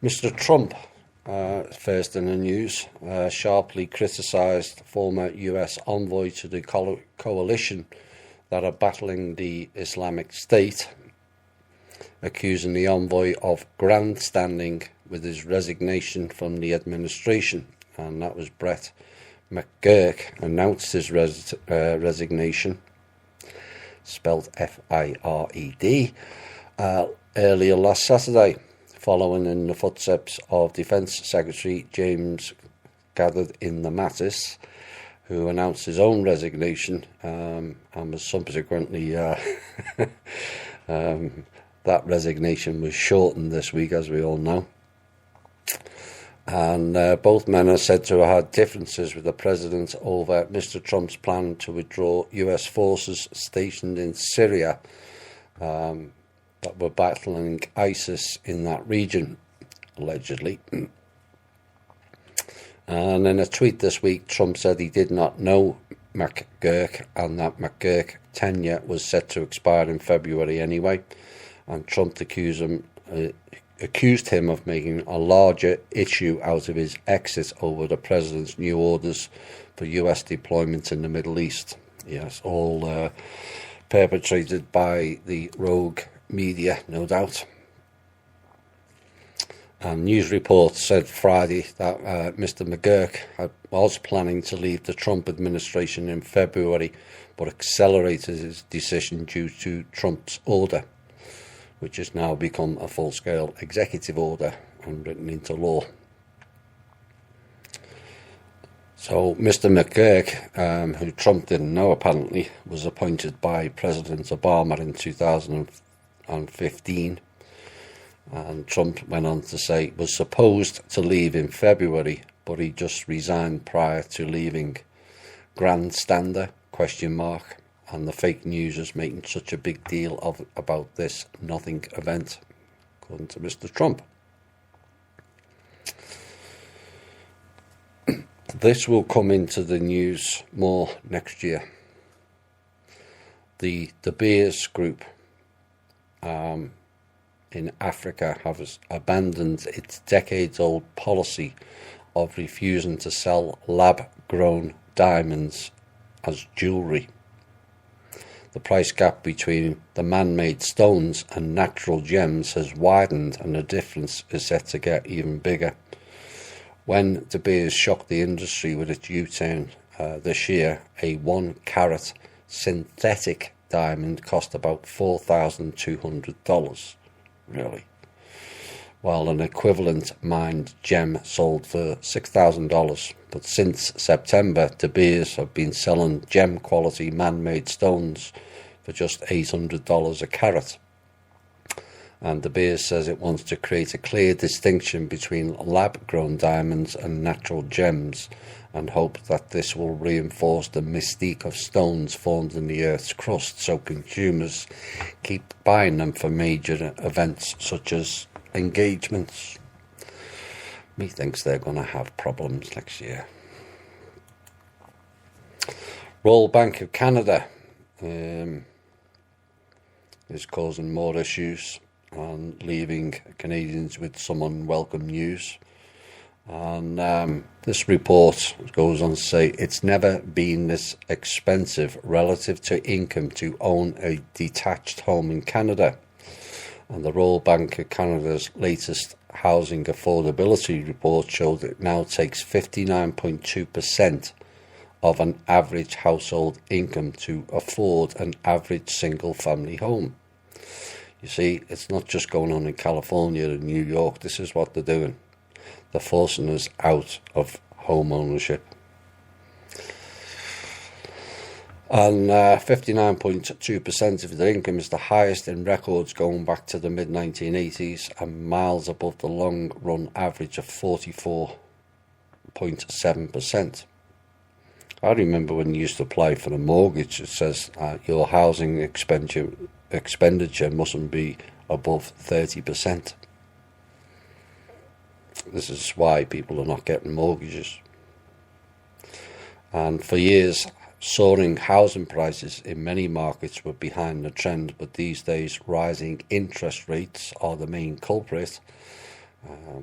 Mr. Trump, first in the news, sharply criticised former US envoy to the coalition that are battling the Islamic State, accusing the envoy of grandstanding with his resignation from the administration. And that was Brett McGurk announced his resignation, spelled F-I-R-E-D, earlier last Saturday, following in the footsteps of Defence Secretary James Gathered in the Mattis, who announced his own resignation and was subsequently that resignation was shortened this week, as we all know. And both men are said to have had differences with the president over Mr. Trump's plan to withdraw US forces stationed in Syria that were battling ISIS in that region, allegedly. And in a tweet this week, Trump said he did not know McGurk and that McGurk tenure was set to expire in February anyway. And Trump accused him of making a larger issue out of his exit over the president's new orders for US deployment in the Middle East. Yes, all perpetrated by the rogue media, no doubt. And news reports said Friday that Mr. McGurk was planning to leave the Trump administration in February, but accelerated his decision due to Trump's order, which has now become a full-scale executive order and written into law. So Mr. McGurk, who Trump didn't know apparently, was appointed by President Obama in 2015. And Trump went on to say was supposed to leave in February, but he just resigned prior to leaving. Grandstander, ? And the fake news is making such a big deal about this nothing event, according to Mr. Trump. This will come into the news more next year. The De Beers Group in Africa has abandoned its decades-old policy of refusing to sell lab-grown diamonds as jewellery. The price gap between the man-made stones and natural gems has widened, and the difference is set to get even bigger. When De Beers shocked the industry with its U-turn this year, a 1-carat synthetic diamond cost about $4,200, really, while an equivalent mined gem sold for $6,000. But since September, De Beers have been selling gem-quality man-made stones for just $800 a carat. And De Beers says it wants to create a clear distinction between lab-grown diamonds and natural gems, and hope that this will reinforce the mystique of stones formed in the Earth's crust, so consumers keep buying them for major events such as engagements. Methinks they're going to have problems next year. Royal Bank of Canada is causing more issues and leaving Canadians with some unwelcome news. And this report goes on to say it's never been this expensive relative to income to own a detached home in Canada. And the Royal Bank of Canada's latest housing affordability report showed it now takes 59.2% of an average household income to afford an average single-family home. You see, it's not just going on in California and New York. This is what they're doing. They're forcing us out of home ownership. And 59.2% of their income is the highest in records going back to the mid-1980s, and miles above the long-run average of 44.7%. I remember when you used to apply for a mortgage, it says your housing expenditure mustn't be above 30%. This is why people are not getting mortgages. And for years, soaring housing prices in many markets were behind the trend, but these days rising interest rates are the main culprit,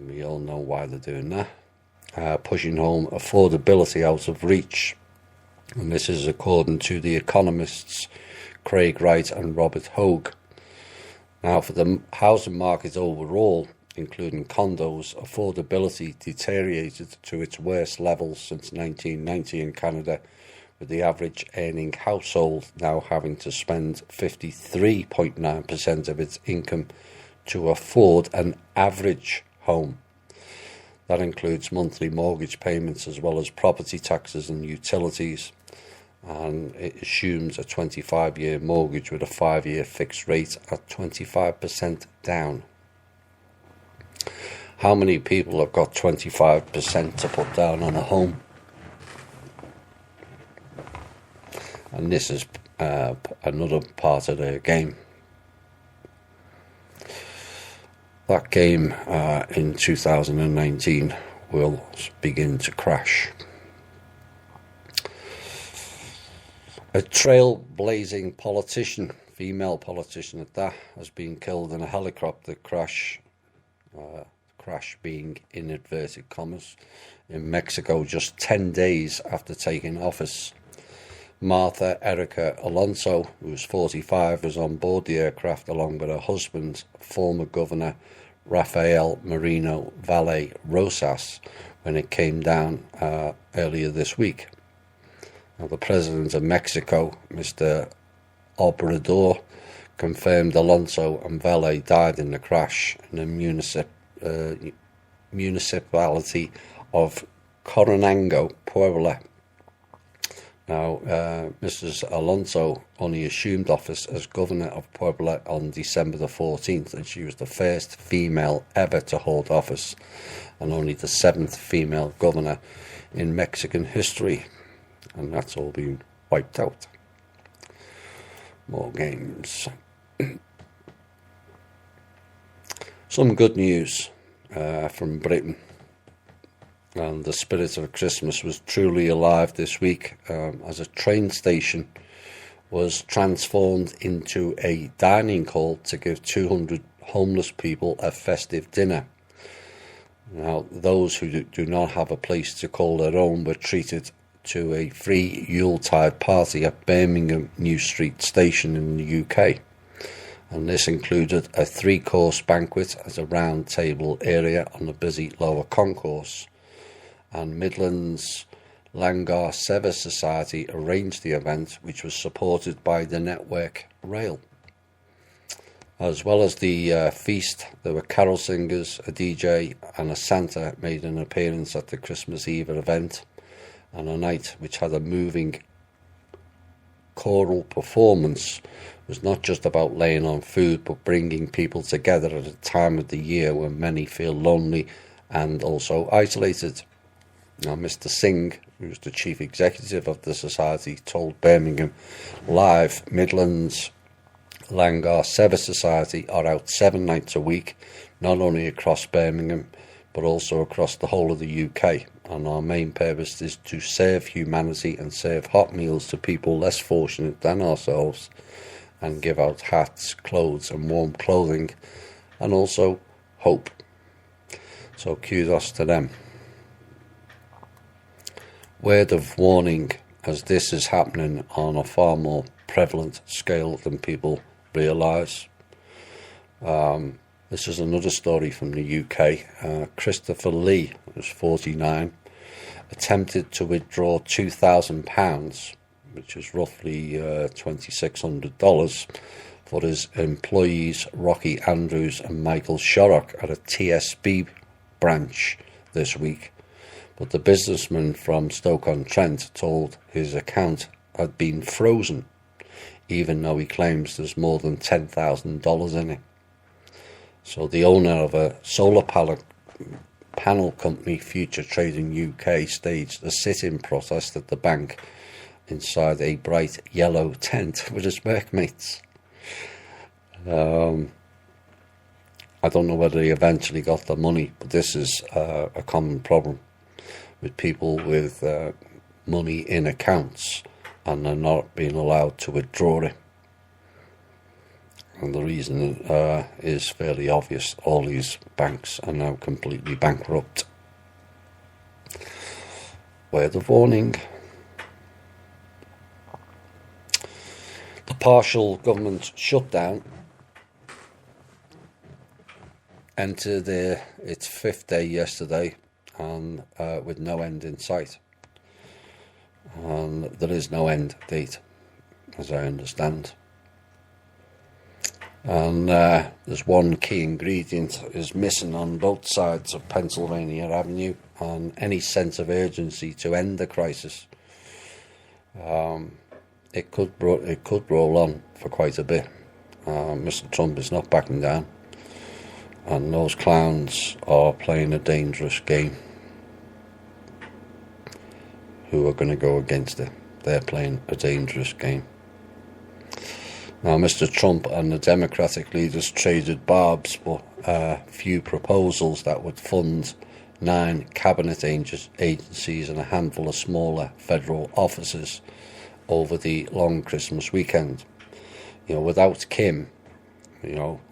We all know why they're doing that. Pushing home affordability out of reach. And this is according to the economists Craig Wright and Robert Hogue. Now, for the housing market overall, including condos, affordability deteriorated to its worst levels since 1990 in Canada, with the average earning household now having to spend 53.9% of its income to afford an average home. That includes monthly mortgage payments as well as property taxes and utilities, and it assumes a 25-year mortgage with a 5-year fixed rate at 25% down. How many people have got 25% to put down on a home? And this is another part of their game. That game in 2019 will begin to crash. A trailblazing politician, female politician at that, has been killed in a helicopter crash, crash being in inverted commas, in Mexico just 10 days after taking office. Martha Erica Alonso, who was 45, was on board the aircraft along with her husband, former governor Rafael Moreno Valle Rosas, when it came down earlier this week. Now, the president of Mexico, Mr. Obrador, confirmed Alonso and Valle died in the crash in the municipality of Coronango, Puebla. Now, Mrs. Alonso only assumed office as governor of Puebla on December the 14th, and she was the first female ever to hold office, and only the 7th female governor in Mexican history. And that's all been wiped out. More games. Some good news from Britain. And the spirit of Christmas was truly alive this week as a train station was transformed into a dining hall to give 200 homeless people a festive dinner. Now, those who do not have a place to call their own were treated to a free Yuletide party at Birmingham New Street Station in the UK. And this included a 3-course banquet at a round table area on the busy lower concourse. And Midlands Langar Service Society arranged the event, which was supported by the Network Rail. As well as the feast, there were carol singers, a DJ and a Santa made an appearance at the Christmas Eve event, and a night which had a moving choral performance was not just about laying on food, but bringing people together at a time of the year when many feel lonely and also isolated. Now, Mr. Singh, who's the chief executive of the society, told Birmingham Live Midlands Langar Service Society are out 7 nights a week, not only across Birmingham, but also across the whole of the UK. And our main purpose is to serve humanity and serve hot meals to people less fortunate than ourselves, and give out hats, clothes and warm clothing, and also hope. So kudos to them. Word of warning, as this is happening on a far more prevalent scale than people realise. This is another story from the UK. Christopher Lee, who's 49, attempted to withdraw £2,000, which is roughly $2,600, for his employees Rocky Andrews and Michael Shorrock at a TSB branch this week. But the businessman from Stoke-on-Trent told his account had been frozen, even though he claims there's more than $10,000 in it. So the owner of a solar panel company, Future Trading UK, staged a sit-in protest at the bank inside a bright yellow tent with his workmates. I don't know whether he eventually got the money, but this is a common problem with people with money in accounts and they're not being allowed to withdraw it. And the reason is fairly obvious. All these banks are now completely bankrupt. Word of warning. The partial government shutdown entered its fifth day yesterday, and with no end in sight. And there is no end date, as I understand. And there's one key ingredient is missing on both sides of Pennsylvania Avenue, and any sense of urgency to end the crisis. It could roll on for quite a bit. Mr. Trump is not backing down, and those clowns are playing a dangerous game. Who are going to go against it? They're playing a dangerous game. Now, Mr. Trump and the Democratic leaders traded barbs for a few proposals that would fund 9 cabinet agencies and a handful of smaller federal offices over the long Christmas weekend. Without Kim,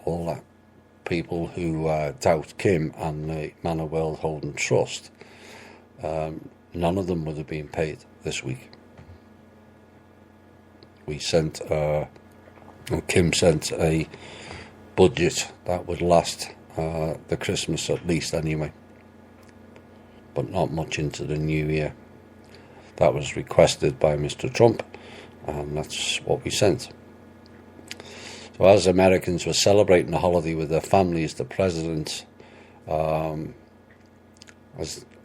all that people who doubt Kim and the Manor World Holding Trust, none of them would have been paid this week. Kim sent a budget that would last the Christmas at least anyway, but not much into the new year. That was requested by Mr. Trump, and that's what we sent. So as Americans were celebrating the holiday with their families, the president has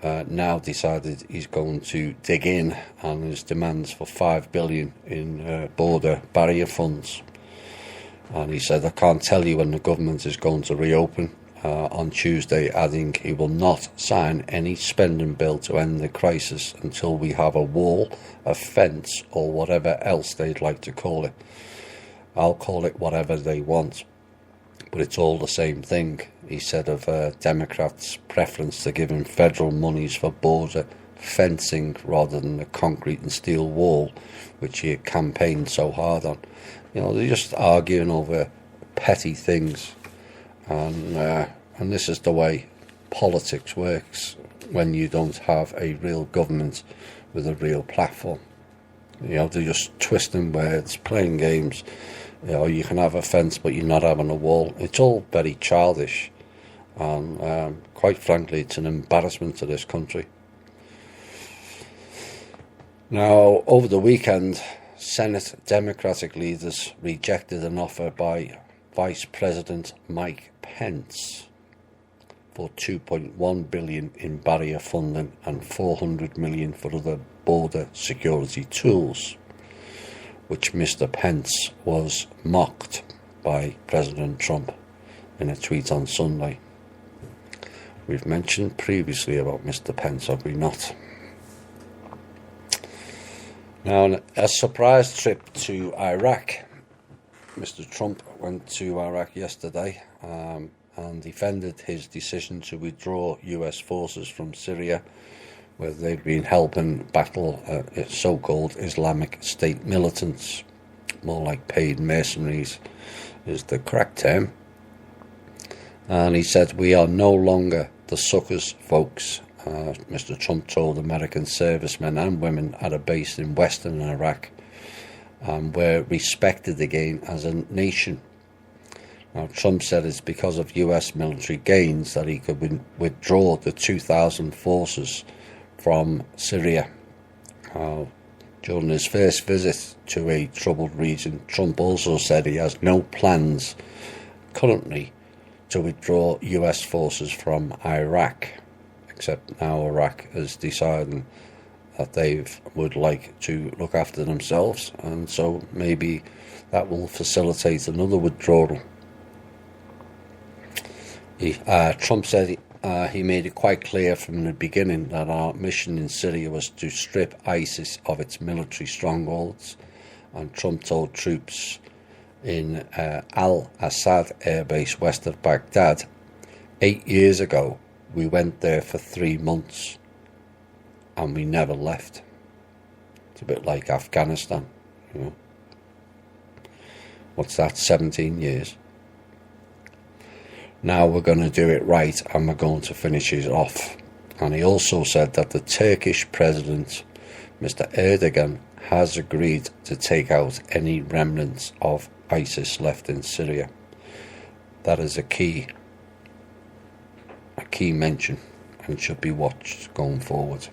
now decided he's going to dig in on his demands for $5 billion in border barrier funds. And he said, I can't tell you when the government is going to reopen, on Tuesday, adding he will not sign any spending bill to end the crisis until we have a wall, a fence, or whatever else they'd like to call it. I'll call it whatever they want, but it's all the same thing, he said of Democrats' preference to giving federal monies for border fencing rather than the concrete and steel wall, which he had campaigned so hard on. They're just arguing over petty things, and this is the way politics works when you don't have a real government with a real platform. They're just twisting words, playing games. You can have a fence, but you're not having a wall. It's all very childish, and quite frankly, it's an embarrassment to this country. Now, over the weekend, Senate Democratic leaders rejected an offer by Vice President Mike Pence for $2.1 billion in barrier funding and $400 million for other border security tools, which Mr. Pence was mocked by President Trump in a tweet on Sunday. We've mentioned previously about Mr. Pence, have we not? Now, a surprise trip to Iraq. Mr. Trump went to Iraq yesterday and defended his decision to withdraw US forces from Syria, where they've been helping battle so-called Islamic State militants. More like paid mercenaries is the correct term. And he said, we are no longer the suckers, folks. Mr. Trump told American servicemen and women at a base in western Iraq, we're respected again as a nation. Now, Trump said it's because of US military gains that he could withdraw the 2,000 forces from Syria. During his first visit to a troubled region, Trump also said he has no plans currently to withdraw US forces from Iraq, except now Iraq is deciding that they would like to look after themselves, and so maybe that will facilitate another withdrawal. Trump said he made it quite clear from the beginning that our mission in Syria was to strip ISIS of its military strongholds, and Trump told troops in Al-Assad Air Base west of Baghdad, 8 years ago we went there for 3 months and we never left. It's a bit like Afghanistan, what's that, 17 years. Now we're going to do it right, and we're going to finish it off. And he also said that the Turkish president, Mr. Erdogan, has agreed to take out any remnants of ISIS left in Syria. That is a key mention, and should be watched going forward.